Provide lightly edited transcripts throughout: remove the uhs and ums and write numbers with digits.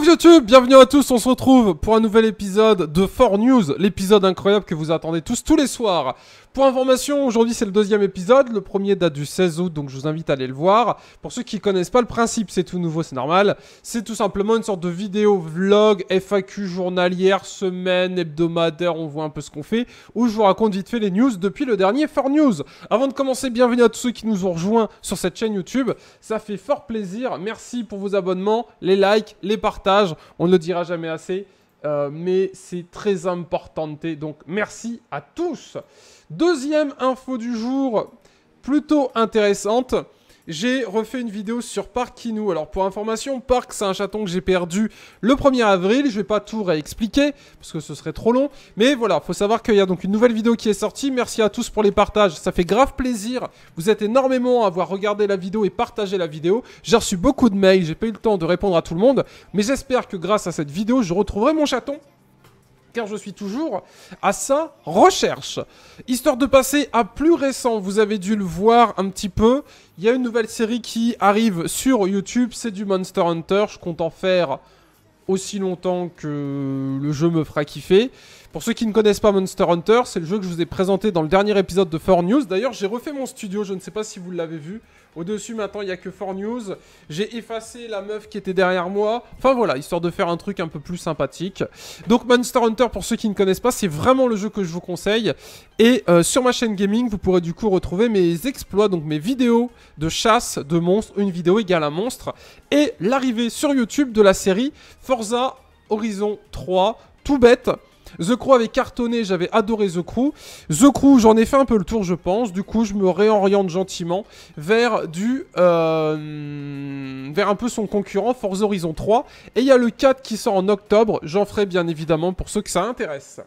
Ouf YouTube, bienvenue à tous, on se retrouve pour un nouvel épisode de 4News, l'épisode incroyable que vous attendez tous les soirs. Pour information, aujourd'hui c'est le deuxième épisode, le premier date du 16 août, donc je vous invite à aller le voir. Pour ceux qui connaissent pas le principe, c'est tout nouveau, c'est normal. C'est tout simplement une sorte de vidéo vlog, FAQ journalière, semaine, hebdomadaire, on voit un peu ce qu'on fait, où je vous raconte vite fait les news depuis le dernier 4News. Avant de commencer, bienvenue à tous ceux qui nous ont rejoints sur cette chaîne YouTube, ça fait fort plaisir, merci pour vos abonnements, les likes, les partages, on ne le dira jamais assez. Mais c'est très important, donc merci à tous. Deuxième info du jour, plutôt intéressante. J'ai refait une vidéo sur Park Inu. Alors pour information, Park c'est un chaton que j'ai perdu le 1er avril. Je vais pas tout réexpliquer parce que ce serait trop long. Mais voilà, faut savoir qu'il y a donc une nouvelle vidéo qui est sortie. Merci à tous pour les partages, ça fait grave plaisir. Vous êtes énormément à avoir regardé la vidéo et partagé la vidéo. J'ai reçu beaucoup de mails, j'ai pas eu le temps de répondre à tout le monde. Mais j'espère que grâce à cette vidéo, je retrouverai mon chaton. Car je suis toujours à sa recherche. Histoire de passer à plus récent, vous avez dû le voir un petit peu. Il y a une nouvelle série qui arrive sur YouTube, c'est du Monster Hunter. Je compte en faire aussi longtemps que le jeu me fera kiffer. Pour ceux qui ne connaissent pas Monster Hunter, c'est le jeu que je vous ai présenté dans le dernier épisode de 4News. D'ailleurs, j'ai refait mon studio, je ne sais pas si vous l'avez vu. Au-dessus, maintenant, il n'y a que 4News. J'ai effacé la meuf qui était derrière moi. Enfin, voilà, histoire de faire un truc un peu plus sympathique. Donc, Monster Hunter, pour ceux qui ne connaissent pas, c'est vraiment le jeu que je vous conseille. Et sur ma chaîne gaming, vous pourrez du coup retrouver mes exploits, donc mes vidéos de chasse de monstres. Une vidéo égale un monstre. Et l'arrivée sur YouTube de la série Forza Horizon 3. Tout bête. The Crew avait cartonné, j'avais adoré The Crew. The Crew, j'en ai fait un peu le tour, je pense. Du coup, je me réoriente gentiment vers vers un peu son concurrent, Forza Horizon 3. Et il y a le 4 qui sort en octobre. J'en ferai bien évidemment pour ceux que ça intéresse.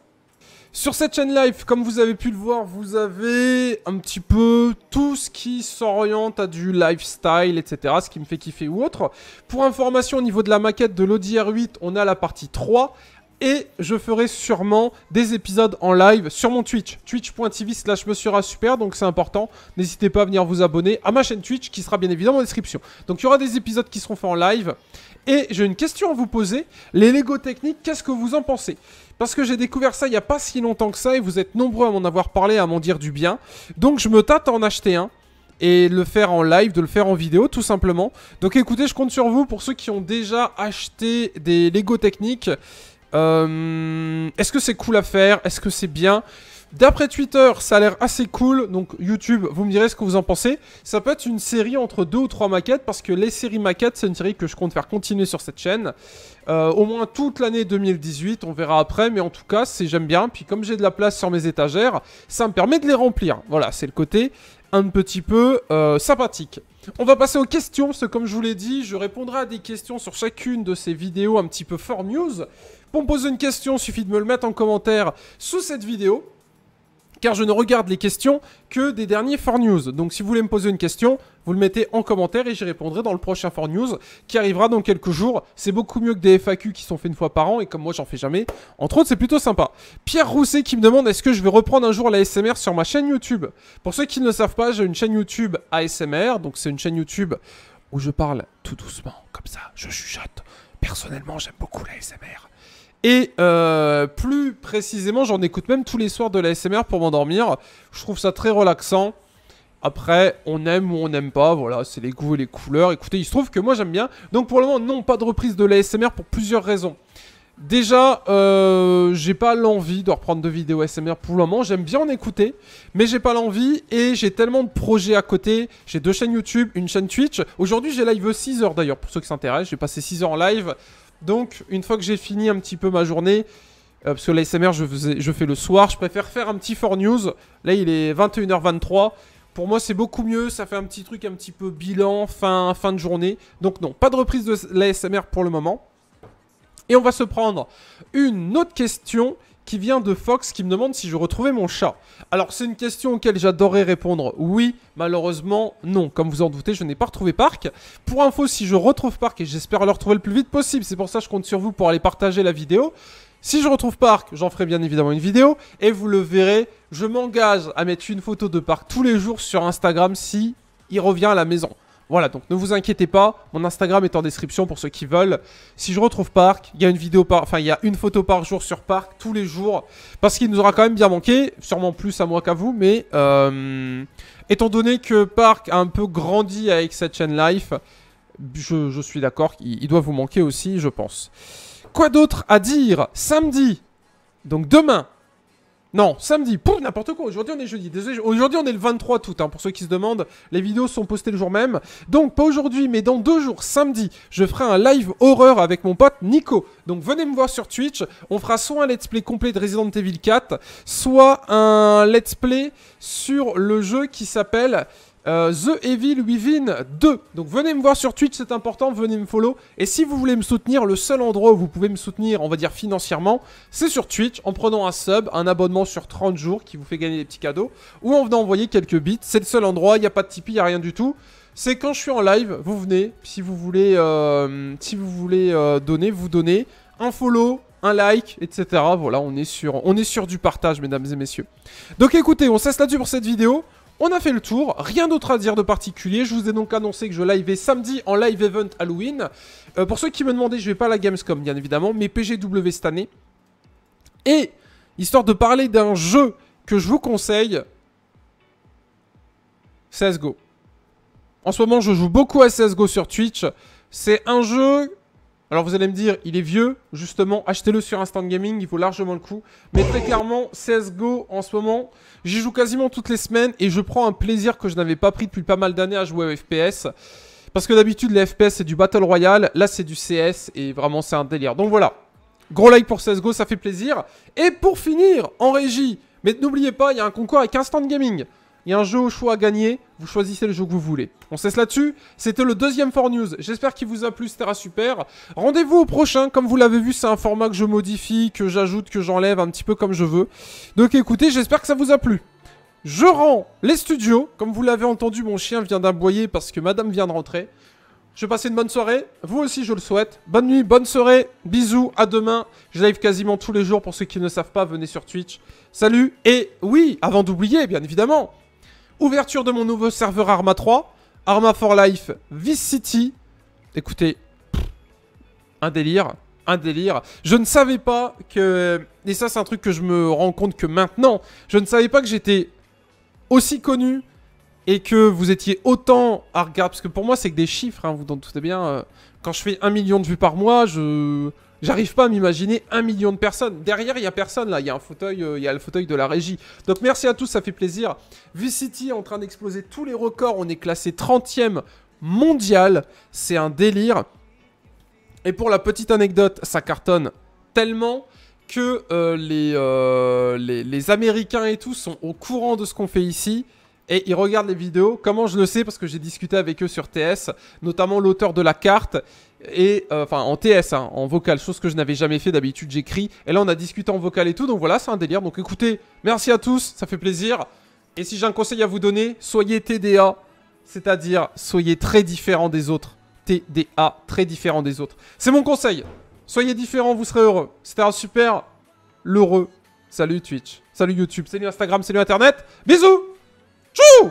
Sur cette chaîne live, comme vous avez pu le voir, vous avez un petit peu tout ce qui s'oriente à du lifestyle, etc. Ce qui me fait kiffer ou autre. Pour information, au niveau de la maquette de l'Audi R8, on a la partie 3. Et je ferai sûrement des épisodes en live sur mon Twitch. Twitch.tv/MonsieurASuper, donc c'est important. N'hésitez pas à venir vous abonner à ma chaîne Twitch qui sera bien évidemment en description. Donc il y aura des épisodes qui seront faits en live. Et j'ai une question à vous poser. Les Lego techniques, qu'est-ce que vous en pensez ? Parce que j'ai découvert ça il n'y a pas si longtemps que ça et vous êtes nombreux à m'en avoir parlé, à m'en dire du bien. Donc je me tâte à en acheter un. Et le faire en live, de le faire en vidéo tout simplement. Donc écoutez, je compte sur vous pour ceux qui ont déjà acheté des Lego techniques. Est-ce que c'est cool à faire? Est-ce que c'est bien? D'après Twitter, ça a l'air assez cool. Donc YouTube, vous me direz ce que vous en pensez. Ça peut être une série entre 2 ou 3 maquettes. Parce que les séries maquettes, c'est une série que je compte faire continuer sur cette chaîne. Au moins toute l'année 2018. On verra après. Mais en tout cas, j'aime bien. Puis comme j'ai de la place sur mes étagères, ça me permet de les remplir. Voilà, c'est le côté un petit peu sympathique. On va passer aux questions, parce que comme je vous l'ai dit, je répondrai à des questions sur chacune de ces vidéos un petit peu 4News. Pour me poser une question, il suffit de me le mettre en commentaire sous cette vidéo, car je ne regarde les questions que des derniers 4News. Donc si vous voulez me poser une question, vous le mettez en commentaire et j'y répondrai dans le prochain 4News qui arrivera dans quelques jours. C'est beaucoup mieux que des FAQ qui sont faits une fois par an et comme moi j'en fais jamais. Entre autres, c'est plutôt sympa. Pierre Rousset qui me demande est-ce que je vais reprendre un jour la ASMR sur ma chaîne YouTube. Pour ceux qui ne le savent pas, j'ai une chaîne YouTube ASMR. Donc c'est une chaîne YouTube où je parle tout doucement, comme ça, je chuchote. Personnellement, j'aime beaucoup la ASMR. Et plus précisément, j'en écoute même tous les soirs de la ASMR pour m'endormir. Je trouve ça très relaxant. Après, on aime ou on n'aime pas, voilà, c'est les goûts et les couleurs. Écoutez, il se trouve que moi j'aime bien. Donc pour le moment, non, pas de reprise de la ASMR pour plusieurs raisons. Déjà, j'ai pas l'envie de reprendre de vidéos ASMR pour le moment. J'aime bien en écouter, mais j'ai pas l'envie et j'ai tellement de projets à côté. J'ai 2 chaînes YouTube, une chaîne Twitch. Aujourd'hui, j'ai live 6 heures d'ailleurs, pour ceux qui s'intéressent. J'ai passé 6 heures en live. Donc, une fois que j'ai fini un petit peu ma journée, parce que l'ASMR, je fais le soir, je préfère faire un petit 4News. Là, il est 21h23. Pour moi, c'est beaucoup mieux. Ça fait un petit truc un petit peu bilan, fin de journée. Donc non, pas de reprise de l'ASMR pour le moment. Et on va se prendre une autre question qui vient de Fox qui me demande si je retrouvais mon chat. Alors c'est une question auquel j'adorerais répondre oui, malheureusement non. Comme vous en doutez, je n'ai pas retrouvé Park. Pour info, si je retrouve Park, et j'espère le retrouver le plus vite possible, c'est pour ça que je compte sur vous pour aller partager la vidéo. Si je retrouve Park, j'en ferai bien évidemment une vidéo, et vous le verrez, je m'engage à mettre une photo de Park tous les jours sur Instagram si il revient à la maison. Voilà, donc ne vous inquiétez pas, mon Instagram est en description pour ceux qui veulent. Si je retrouve Park, il y a une vidéo il y a une photo par jour sur Park, tous les jours. Parce qu'il nous aura quand même bien manqué, sûrement plus à moi qu'à vous, mais étant donné que Park a un peu grandi avec cette chaîne Life, je suis d'accord, il doit vous manquer aussi, je pense. Quoi d'autre à dire? Samedi, donc demain. Non, samedi, pouf, n'importe quoi, aujourd'hui on est jeudi, désolé, aujourd'hui on est le 23 août, hein, pour ceux qui se demandent, les vidéos sont postées le jour même. Donc, pas aujourd'hui, mais dans 2 jours, samedi, je ferai un live horreur avec mon pote Nico. Donc venez me voir sur Twitch, on fera soit un let's play complet de Resident Evil 4, soit un let's play sur le jeu qui s'appelle... The Evil Within 2. Donc venez me voir sur Twitch, c'est important, venez me follow. Et si vous voulez me soutenir, le seul endroit où vous pouvez me soutenir, on va dire financièrement, c'est sur Twitch, en prenant un sub, un abonnement sur 30 jours qui vous fait gagner des petits cadeaux, ou en venant envoyer quelques bits. C'est le seul endroit, il n'y a pas de Tipeee, il n'y a rien du tout. C'est quand je suis en live, vous venez, si vous voulez, donner, vous donnez un follow, un like, etc. Voilà, on est sur du partage, mesdames et messieurs. Donc écoutez, on cesse là-dessus pour cette vidéo. On a fait le tour, rien d'autre à dire de particulier. Je vous ai donc annoncé que je liveais samedi en live event Halloween. Pour ceux qui me demandaient, je vais pas à la Gamescom bien évidemment, mais PGW cette année. Et, histoire de parler d'un jeu que je vous conseille, CSGO. En ce moment, je joue beaucoup à CSGO sur Twitch. C'est un jeu... Alors vous allez me dire, il est vieux, justement, achetez-le sur Instant Gaming, il vaut largement le coup. Mais très clairement, CSGO, en ce moment, j'y joue quasiment toutes les semaines et je prends un plaisir que je n'avais pas pris depuis pas mal d'années à jouer au FPS. Parce que d'habitude, les FPS, c'est du Battle Royale, là, c'est du CS et vraiment, c'est un délire. Donc voilà, gros like pour CSGO, ça fait plaisir. Et pour finir, en régie, mais n'oubliez pas, il y a un concours avec Instant Gaming. Il y a un jeu au choix à gagner, vous choisissez le jeu que vous voulez. On cesse là-dessus, c'était le deuxième 4News. J'espère qu'il vous a plu, c'était super. Rendez-vous au prochain, comme vous l'avez vu, c'est un format que je modifie, que j'ajoute, que j'enlève un petit peu comme je veux. Donc écoutez, j'espère que ça vous a plu. Je rends les studios, comme vous l'avez entendu, mon chien vient d'aboyer parce que madame vient de rentrer. Je vais passer une bonne soirée, vous aussi je le souhaite. Bonne nuit, bonne soirée, bisous, à demain. Je live quasiment tous les jours, pour ceux qui ne savent pas, venez sur Twitch. Salut, et oui, avant d'oublier, bien évidemment... Ouverture de mon nouveau serveur Arma 3, Arma for Life, Vice City. Écoutez, un délire, un délire. Je ne savais pas que... Et ça, c'est un truc que je me rends compte que maintenant, je ne savais pas que j'étais aussi connu et que vous étiez autant à regarder. Parce que pour moi, c'est que des chiffres, hein, vous en doutez bien. Quand je fais 1 million de vues par mois, j'arrive pas à m'imaginer 1 million de personnes. Derrière, il y a personne là. Il y a un fauteuil, il y a le fauteuil de la régie. Donc merci à tous, ça fait plaisir. V-City est en train d'exploser tous les records. On est classé 30e mondial. C'est un délire. Et pour la petite anecdote, ça cartonne tellement que les Américains et tout sont au courant de ce qu'on fait ici. Et ils regardent les vidéos. Comment je le sais? Parce que j'ai discuté avec eux sur TS, notamment l'auteur de la carte. Et enfin en TS, hein, en vocal, chose que je n'avais jamais fait. D'habitude j'écris. Et là on a discuté en vocal et tout. Donc voilà, c'est un délire. Donc écoutez, merci à tous, ça fait plaisir. Et si j'ai un conseil à vous donner, soyez TDA. C'est-à-dire, soyez très différents des autres. TDA, très différents des autres. C'est mon conseil. Soyez différents, vous serez heureux. C'était un super l'heureux. Salut Twitch, salut YouTube, salut Instagram, salut Internet. Bisous. Tchou!